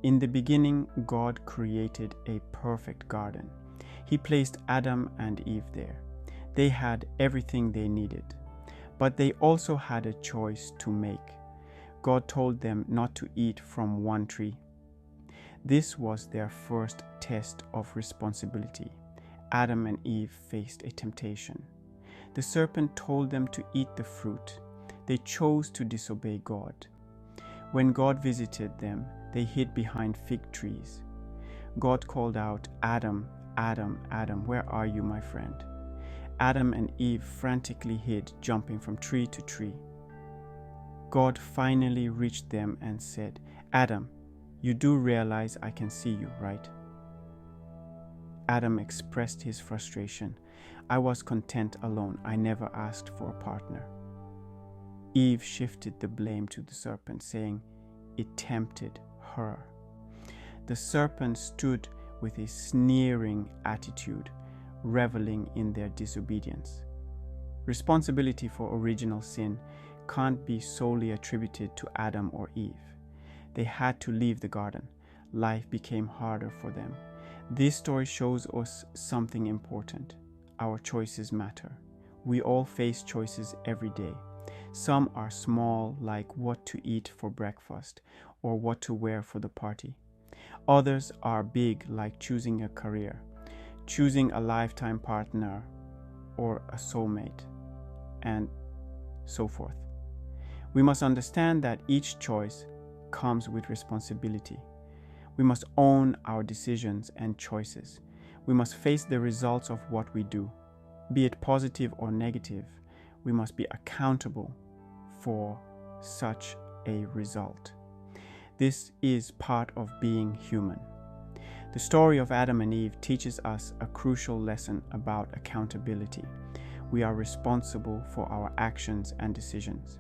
In the beginning, God created a perfect garden. He placed Adam and Eve there. They had everything they needed, but they also had a choice to make. God told them not to eat from one tree. This was their first test of responsibility. Adam and Eve faced a temptation. The serpent told them to eat the fruit. They chose to disobey God. When God visited them, they hid behind fig trees. God called out, "Adam, Adam, Adam, where are you, my friend?" Adam and Eve frantically hid, jumping from tree to tree. God finally reached them and said, "Adam, you do realize I can see you, right?" Adam expressed his frustration. "I was content alone. I never asked for a partner." Eve shifted the blame to the serpent, saying it tempted her. The serpent stood with a sneering attitude, reveling in their disobedience. Responsibility for original sin can't be solely attributed to Adam or Eve. They had to leave the garden. Life became harder for them. This story shows us something important. Our choices matter. We all face choices every day. Some are small, like what to eat for breakfast or what to wear for the party. Others are big, like choosing a career, choosing a lifetime partner or a soulmate, and so forth. We must understand that each choice comes with responsibility. We must own our decisions and choices. We must face the results of what we do. Be it positive or negative, we must be accountable for such a result. This is part of being human. The story of Adam and Eve teaches us a crucial lesson about accountability. We are responsible for our actions and decisions.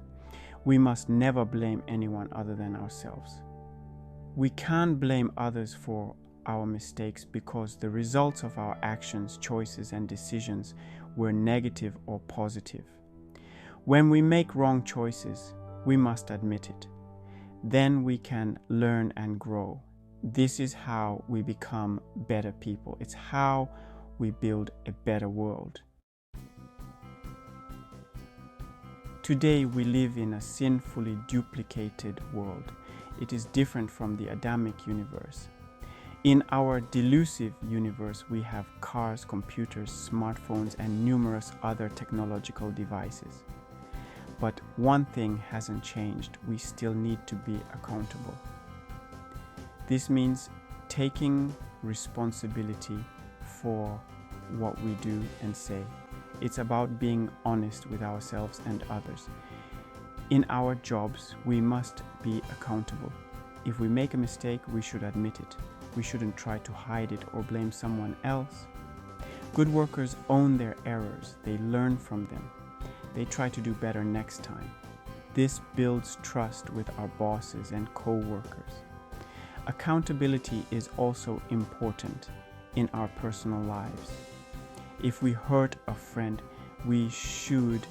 We must never blame anyone other than ourselves. We can't blame others for our mistakes because the results of our actions, choices, and decisions were negative or positive. When we make wrong choices, we must admit it. Then we can learn and grow. This is how we become better people. It's how we build a better world. Today we live in a sinfully duplicated world. It is different from the Adamic universe. In our delusive universe, we have cars, computers, smartphones, and numerous other technological devices. But one thing hasn't changed. We still need to be accountable. This means taking responsibility for what we do and say. It's about being honest with ourselves and others. In our jobs, we must be accountable. If we make a mistake, we should admit it. We shouldn't try to hide it or blame someone else. Good workers own their errors. They learn from them. They try to do better next time. This builds trust with our bosses and co-workers. Accountability is also important in our personal lives. If we hurt a friend, we should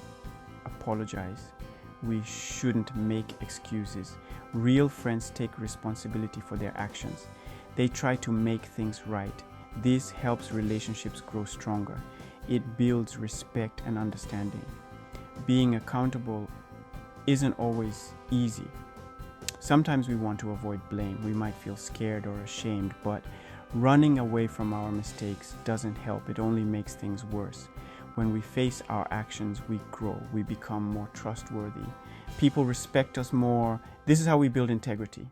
apologize. We shouldn't make excuses. Real friends take responsibility for their actions. They try to make things right. This helps relationships grow stronger. It builds respect and understanding. Being accountable isn't always easy. Sometimes we want to avoid blame. We might feel scared or ashamed, but running away from our mistakes doesn't help. It only makes things worse. When we face our actions, we grow. We become more trustworthy. People respect us more. This is how we build integrity.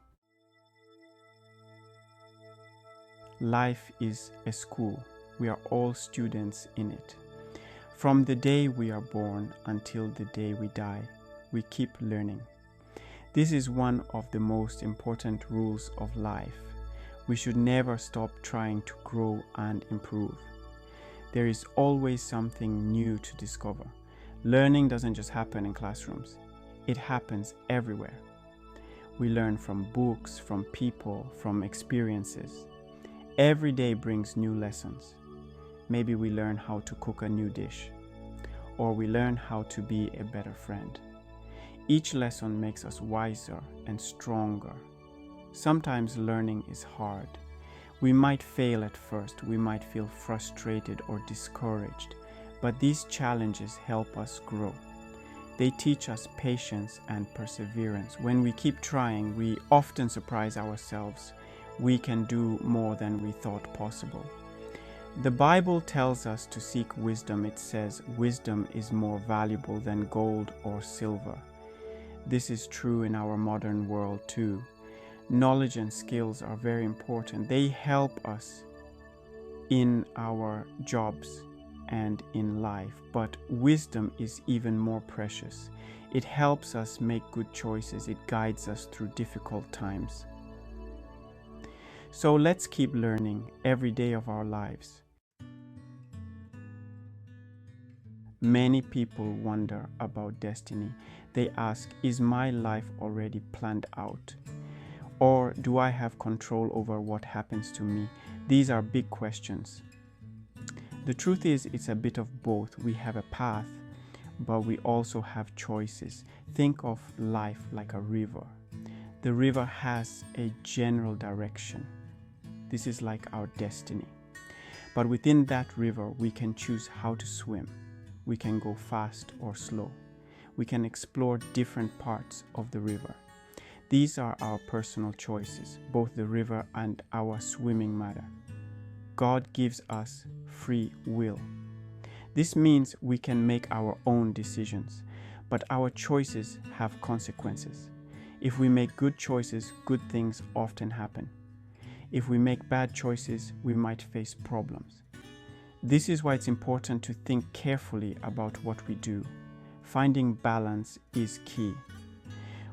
Life is a school. We are all students in it. From the day we are born until the day we die, we keep learning. This is one of the most important rules of life. We should never stop trying to grow and improve. There is always something new to discover. Learning doesn't just happen in classrooms. It happens everywhere. We learn from books, from people, from experiences. Every day brings new lessons. Maybe we learn how to cook a new dish, or we learn how to be a better friend. Each lesson makes us wiser and stronger. Sometimes learning is hard. We might fail at first, we might feel frustrated or discouraged, but these challenges help us grow. They teach us patience and perseverance. When we keep trying, we often surprise ourselves. We can do more than we thought possible. The Bible tells us to seek wisdom. It says wisdom is more valuable than gold or silver. This is true in our modern world too. Knowledge and skills are very important. They help us in our jobs and in life, but wisdom is even more precious. It helps us make good choices. It guides us through difficult times. So let's keep learning every day of our lives. Many people wonder about destiny. They ask, is my life already planned out? Or do I have control over what happens to me? These are big questions. The truth is, it's a bit of both. We have a path, but we also have choices. Think of life like a river. The river has a general direction. This is like our destiny. But within that river, we can choose how to swim. We can go fast or slow. We can explore different parts of the river. These are our personal choices, both the river and our swimming matter. God gives us free will. This means we can make our own decisions, but our choices have consequences. If we make good choices, good things often happen. If we make bad choices, we might face problems. This is why it's important to think carefully about what we do. Finding balance is key.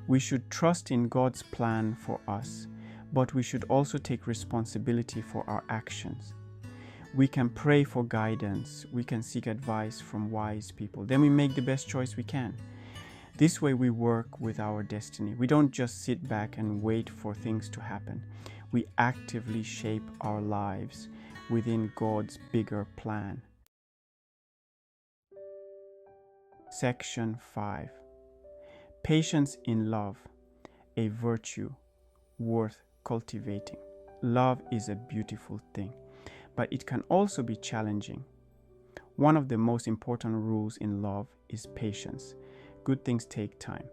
We should trust in God's plan for us, but we should also take responsibility for our actions. We can pray for guidance, we can seek advice from wise people, then we make the best choice we can. This way we work with our destiny. We don't just sit back and wait for things to happen. We actively shape our lives within God's bigger plan. Section 5. Patience in love, a virtue worth cultivating. Love is a beautiful thing, but it can also be challenging. One of the most important rules in love is patience. Good things take time.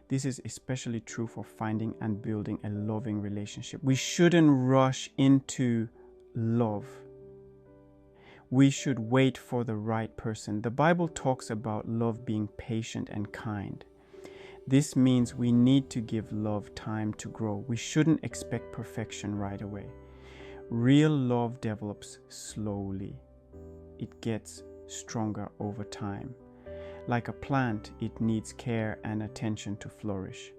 This is especially true for finding and building a loving relationship. We shouldn't rush into love. We should wait for the right person. The Bible talks about love being patient and kind. This means we need to give love time to grow. We shouldn't expect perfection right away. Real love develops slowly. It gets stronger over time. Like a plant, it needs care and attention to flourish.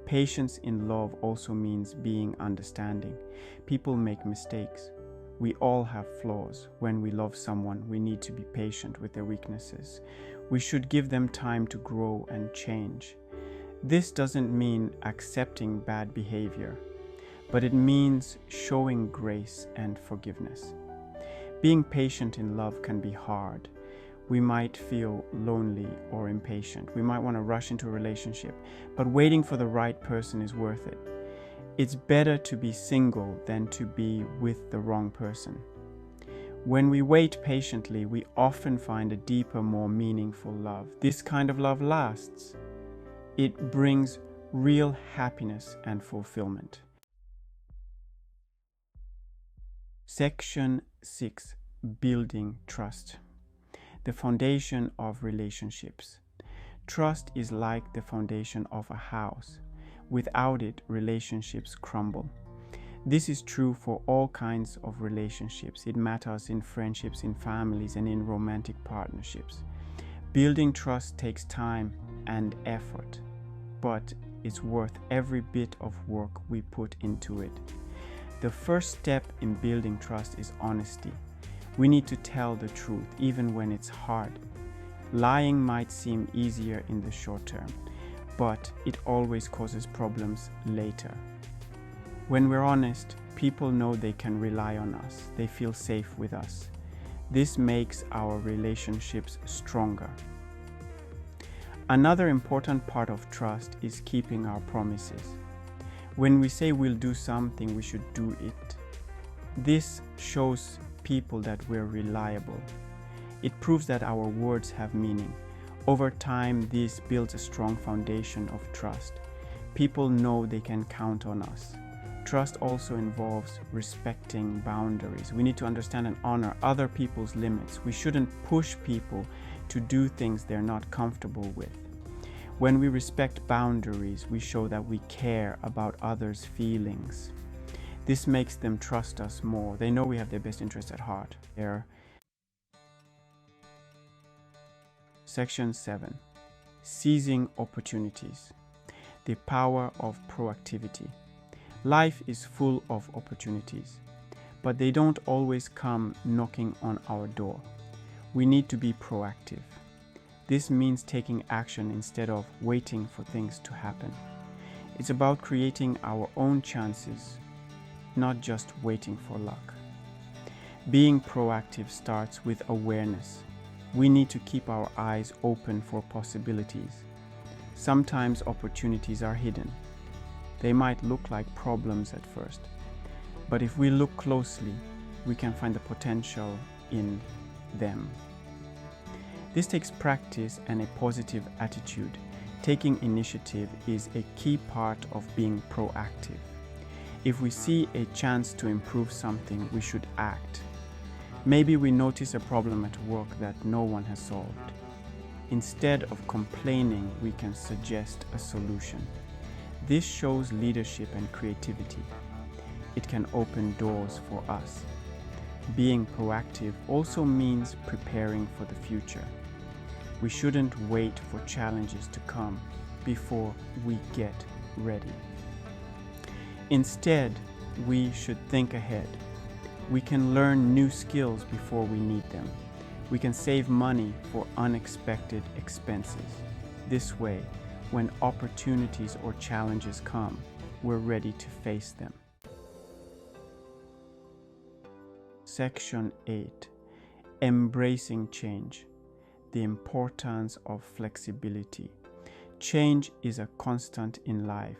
Patience in love also means being understanding. People make mistakes. We all have flaws. When we love someone, we need to be patient with their weaknesses. We should give them time to grow and change. This doesn't mean accepting bad behavior, but it means showing grace and forgiveness. Being patient in love can be hard. We might feel lonely or impatient. We might want to rush into a relationship, but waiting for the right person is worth it. It's better to be single than to be with the wrong person. When we wait patiently, we often find a deeper, more meaningful love. This kind of love lasts. It brings real happiness and fulfillment. Section 6. Building trust. The foundation of relationships. Trust is like the foundation of a house. Without it, relationships crumble. This is true for all kinds of relationships. It matters in friendships, in families, and in romantic partnerships. Building trust takes time and effort, but it's worth every bit of work we put into it. The first step in building trust is honesty. We need to tell the truth, even when it's hard. Lying might seem easier in the short term, but it always causes problems later. When we're honest, people know they can rely on us. They feel safe with us. This makes our relationships stronger. Another important part of trust is keeping our promises. When we say we'll do something, we should do it. This shows people that we're reliable. It proves that our words have meaning. Over time, this builds a strong foundation of trust. People know they can count on us. Trust also involves respecting boundaries. We need to understand and honor other people's limits. We shouldn't push people to do things they're not comfortable with. When we respect boundaries, we show that we care about others' feelings. This makes them trust us more. They know we have their best interests at heart. Section 7. Seizing opportunities. The power of proactivity. Life is full of opportunities, but they don't always come knocking on our door. We need to be proactive. This means taking action instead of waiting for things to happen. It's about creating our own chances, not just waiting for luck. Being proactive starts with awareness. We need to keep our eyes open for possibilities. Sometimes opportunities are hidden. They might look like problems at first, but if we look closely, we can find the potential in them. This takes practice and a positive attitude. Taking initiative is a key part of being proactive. If we see a chance to improve something, we should act. Maybe we notice a problem at work that no one has solved. Instead of complaining, we can suggest a solution. This shows leadership and creativity. It can open doors for us. Being proactive also means preparing for the future. We shouldn't wait for challenges to come before we get ready. Instead, we should think ahead. We can learn new skills before we need them. We can save money for unexpected expenses. This way, when opportunities or challenges come, we're ready to face them. Section 8. Embracing change. The importance of flexibility. Change is a constant in life.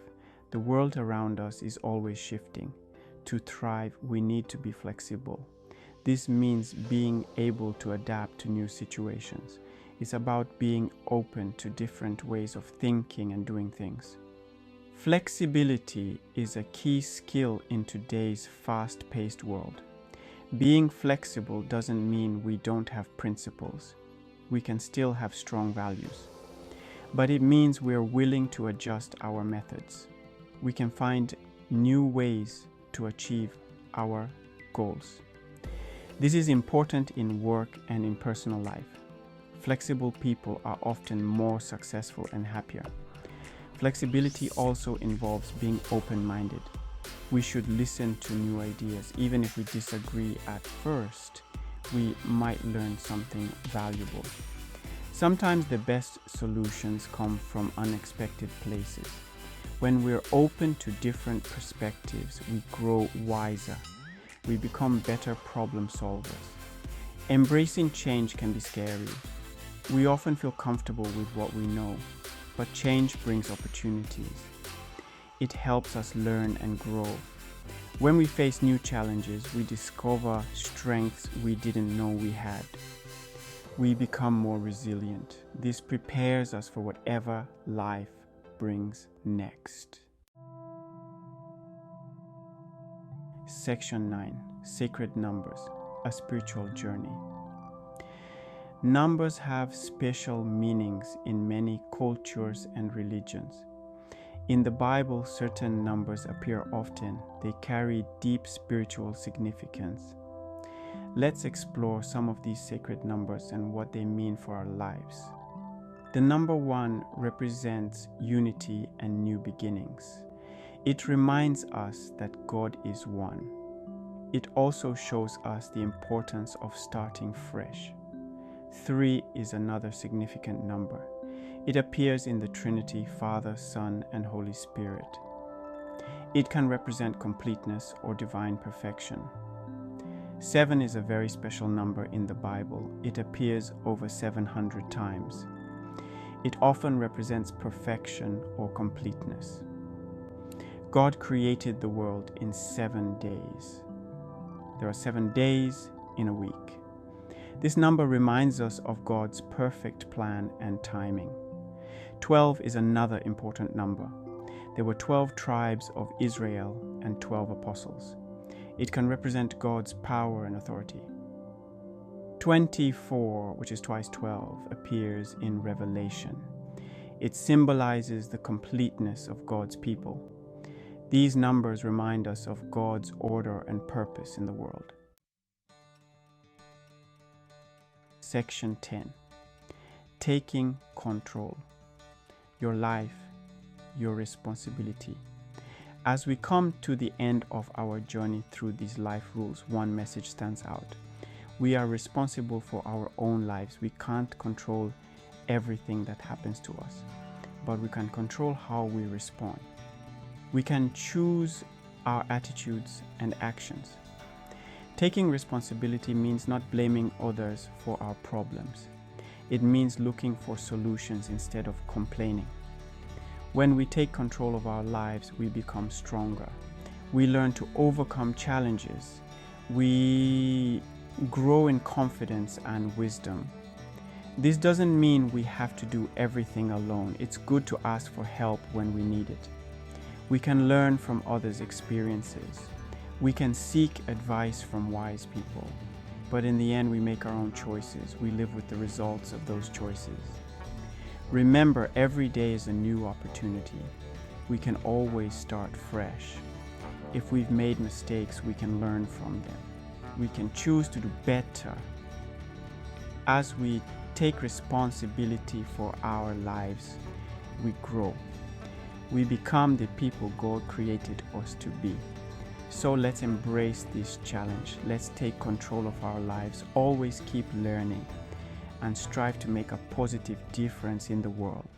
The world around us is always shifting. To thrive, we need to be flexible. This means being able to adapt to new situations. It's about being open to different ways of thinking and doing things. Flexibility is a key skill in today's fast-paced world. Being flexible doesn't mean we don't have principles. We can still have strong values. But it means we're willing to adjust our methods. We can find new ways to achieve our goals. This is important in work and in personal life. Flexible people are often more successful and happier. Flexibility also involves being open-minded. We should listen to new ideas. Even if we disagree at first, we might learn something valuable. Sometimes the best solutions come from unexpected places. When we're open to different perspectives, we grow wiser. We become better problem solvers. Embracing change can be scary. We often feel comfortable with what we know, but change brings opportunities. It helps us learn and grow. When we face new challenges, we discover strengths we didn't know we had. We become more resilient. This prepares us for whatever life brings next. Section 9. Sacred Numbers, a Spiritual Journey. Numbers have special meanings in many cultures and religions. In the Bible, certain numbers appear often. They carry deep spiritual significance. Let's explore some of these sacred numbers and what they mean for our lives. The number 1 represents unity and new beginnings. It reminds us that God is one. It also shows us the importance of starting fresh. 3 is another significant number. It appears in the Trinity, Father, Son, and Holy Spirit. It can represent completeness or divine perfection. 7 is a very special number in the Bible. It appears over 700 times. It often represents perfection or completeness. God created the world in 7 days. There are 7 days in a week. This number reminds us of God's perfect plan and timing. 12 is another important number. There were 12 tribes of Israel and 12 apostles. It can represent God's power and authority. 24, which is twice 12, appears in Revelation. It symbolizes the completeness of God's people. These numbers remind us of God's order and purpose in the world. Section 10. Taking control. Your life, your responsibility. As we come to the end of our journey through these life rules, one message stands out. We are responsible for our own lives. We can't control everything that happens to us, but we can control how we respond. We can choose our attitudes and actions. Taking responsibility means not blaming others for our problems. It means looking for solutions instead of complaining. When we take control of our lives, we become stronger. We learn to overcome challenges. We grow in confidence and wisdom. This doesn't mean we have to do everything alone. It's good to ask for help when we need it. We can learn from others' experiences. We can seek advice from wise people. But in the end, we make our own choices. We live with the results of those choices. Remember, every day is a new opportunity. We can always start fresh. If we've made mistakes, we can learn from them. We can choose to do better. As we take responsibility for our lives, we grow. We become the people God created us to be. So let's embrace this challenge. Let's take control of our lives. Always keep learning and strive to make a positive difference in the world.